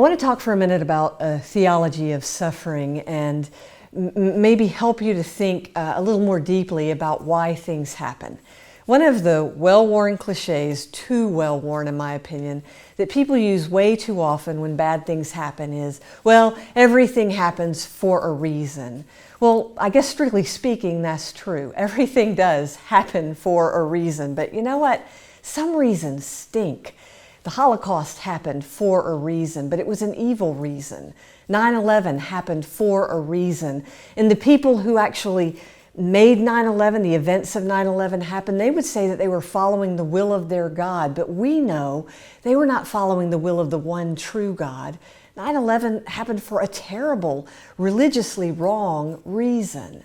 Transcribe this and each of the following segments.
I want to talk for a minute about a theology of suffering and maybe help you to think a little more deeply about why things happen. One of the well-worn cliches, too well-worn in my opinion, that people use way too often when bad things happen is, well, everything happens for a reason. Well, I guess strictly speaking, that's true. Everything does happen for a reason, but you know what? Some reasons stink. The Holocaust happened for a reason, but it was an evil reason. 9/11 happened for a reason. And the people who actually made 9/11, the events of 9/11 happen, they would say that they were following the will of their God, but we know they were not following the will of the one true God. 9/11 happened for a terrible, religiously wrong reason.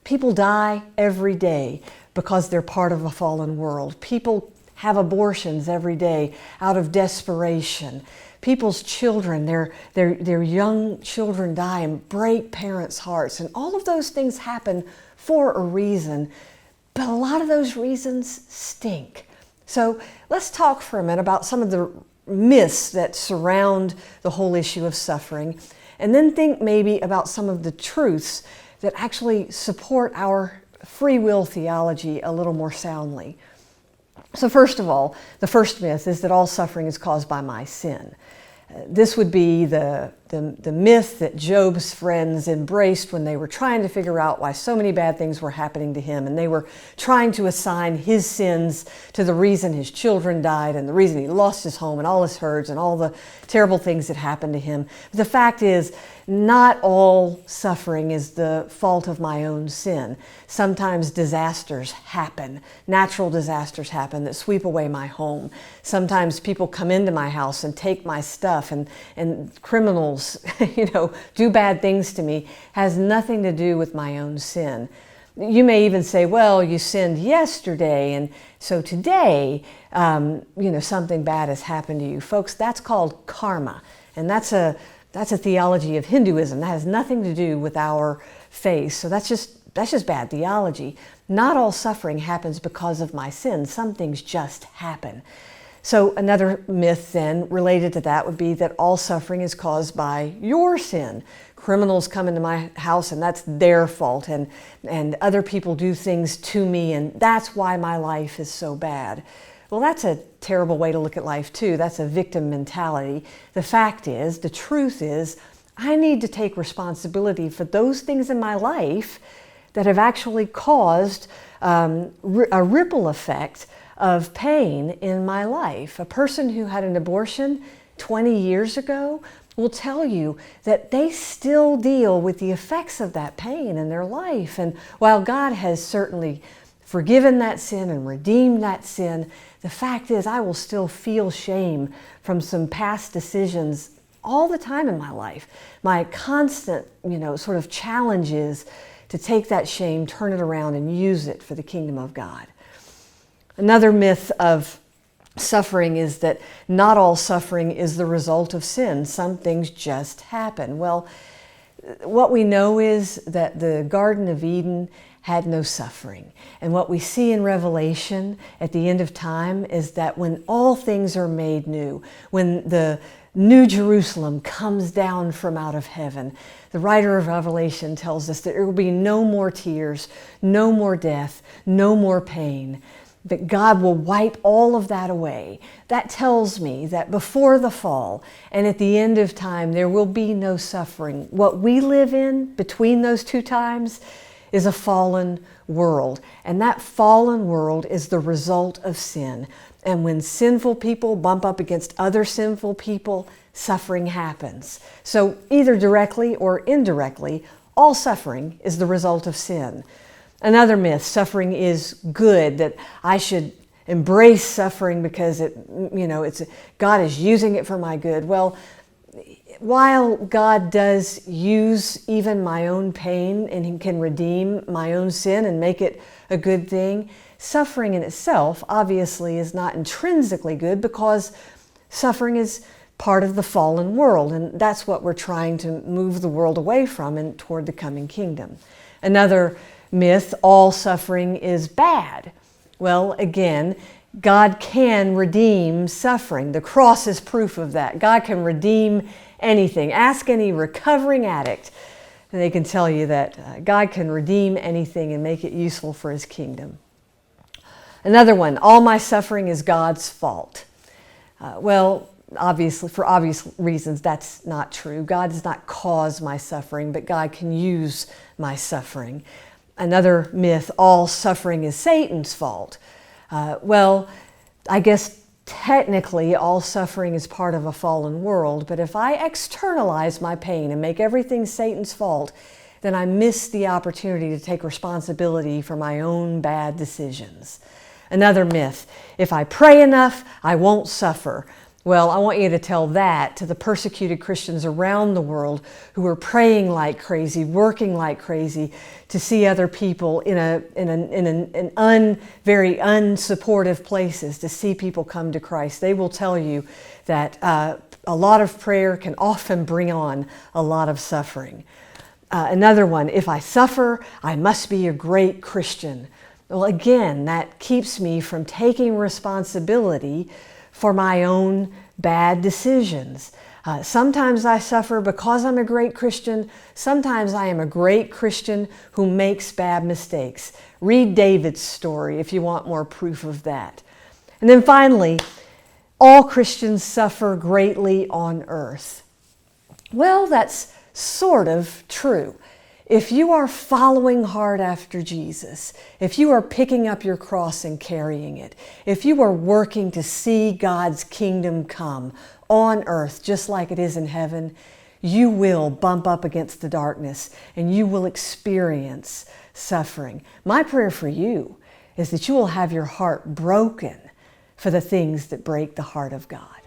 People die every day because they're part of a fallen world. People have abortions every day out of desperation. People's children, their young children die and break parents' hearts. And all of those things happen for a reason, but a lot of those reasons stink. So let's talk for a minute about some of the myths that surround the whole issue of suffering, and then think maybe about some of the truths that actually support our free will theology a little more soundly. So first of all, the first myth is that all suffering is caused by my sin. This would be the myth that Job's friends embraced when they were trying to figure out why so many bad things were happening to him, and they were trying to assign his sins to the reason his children died and the reason he lost his home and all his herds and all the terrible things that happened to him. But the fact is, not all suffering is the fault of my own sin. Sometimes disasters happen, natural disasters happen that sweep away my home. Sometimes people come into my house and take my stuff, and criminals, do bad things to me. Has nothing to do with my own sin. You may even say, well, you sinned yesterday, and so today, something bad has happened to you. Folks, that's called karma, and that's a theology of Hinduism. That has nothing to do with our faith. So that's just bad theology. Not all suffering happens because of my sin. Some things just happen. So another myth then related to that would be that all suffering is caused by your sin. Criminals come into my house and that's their fault, and other people do things to me and that's why my life is so bad. Well, that's a terrible way to look at life too. That's a victim mentality. The fact is, the truth is, I need to take responsibility for those things in my life that have actually caused a ripple effect of pain in my life. A person who had an abortion 20 years ago will tell you that they still deal with the effects of that pain in their life. And while God has certainly forgiven that sin and redeemed that sin, the fact is I will still feel shame from some past decisions all the time in my life. My constant, sort of challenge is to take that shame, turn it around, and use it for the kingdom of God. Another myth of suffering is that not all suffering is the result of sin. Some things just happen. Well, what we know is that the Garden of Eden had no suffering. And what we see in Revelation at the end of time is that when all things are made new, when the New Jerusalem comes down from out of heaven, the writer of Revelation tells us that there will be no more tears, no more death, no more pain, that God will wipe all of that away. That tells me that before the fall and at the end of time, there will be no suffering. What we live in between those two times is a fallen world. And that fallen world is the result of sin. And when sinful people bump up against other sinful people, suffering happens. So either directly or indirectly, all suffering is the result of sin. Another myth, suffering is good, that I should embrace suffering because God is using it for my good. Well, while God does use even my own pain and He can redeem my own sin and make it a good thing, suffering in itself obviously is not intrinsically good because suffering is part of the fallen world, and that's what we're trying to move the world away from and toward the coming kingdom. Another myth, all suffering is bad. Well, again, God can redeem suffering. The cross is proof of that. God can redeem anything. Ask any recovering addict, and they can tell you that God can redeem anything and make it useful for His kingdom. Another one, all my suffering is God's fault. Well, obviously, for obvious reasons, that's not true. God does not cause my suffering, but God can use my suffering. Another myth, all suffering is Satan's fault. Well, I guess technically all suffering is part of a fallen world, but if I externalize my pain and make everything Satan's fault, then I miss the opportunity to take responsibility for my own bad decisions. Another myth, if I pray enough, I won't suffer. Well, I want you to tell that to the persecuted Christians around the world who are praying like crazy, working like crazy to see other people in very unsupportive places, to see people come to Christ. They will tell you that a lot of prayer can often bring on a lot of suffering. Another one, if I suffer, I must be a great Christian. Well, again, that keeps me from taking responsibility for my own bad decisions. Sometimes I suffer because I'm a great Christian. Sometimes I am a great Christian who makes bad mistakes. Read David's story if you want more proof of that. And then finally, all Christians suffer greatly on earth. Well, that's sort of true. If you are following hard after Jesus, if you are picking up your cross and carrying it, if you are working to see God's kingdom come on earth just like it is in heaven, you will bump up against the darkness and you will experience suffering. My prayer for you is that you will have your heart broken for the things that break the heart of God.